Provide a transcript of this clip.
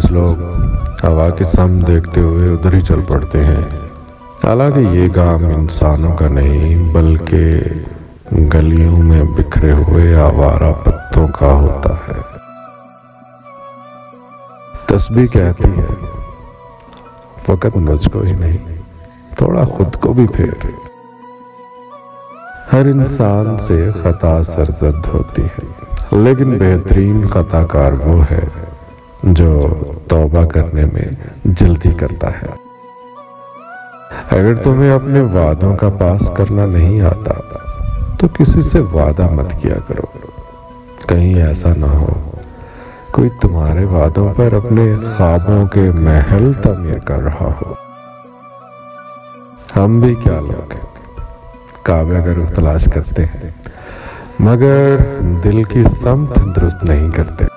کچھ لوگ ہوا کی سمت دیکھتے ہوئے ادھر ہی چل پڑتے ہیں، حالانکہ یہ کام انسانوں کا نہیں بلکہ گلیوں میں بکھرے ہوئے آوارہ پتوں کا ہوتا ہے۔ تسبیح کہتی ہے فقط مجھ کو ہی نہیں، تھوڑا خود کو بھی پھیر۔ ہر انسان سے خطا سرزد ہوتی ہے، لیکن بہترین خطا کار وہ ہے جو توبہ کرنے میں جلدی کرتا ہے۔ اگر تمہیں اپنے وعدوں کا پاس کرنا نہیں آتا تو کسی سے وعدہ مت کیا کرو، کہیں ایسا نہ ہو کوئی تمہارے وعدوں پر اپنے خوابوں کے محل تعمیر کر رہا ہو۔ ہم بھی کیا لوگ ہیں، کعبے کا رخ تلاش کرتے ہیں مگر دل کی سمت درست نہیں کرتے۔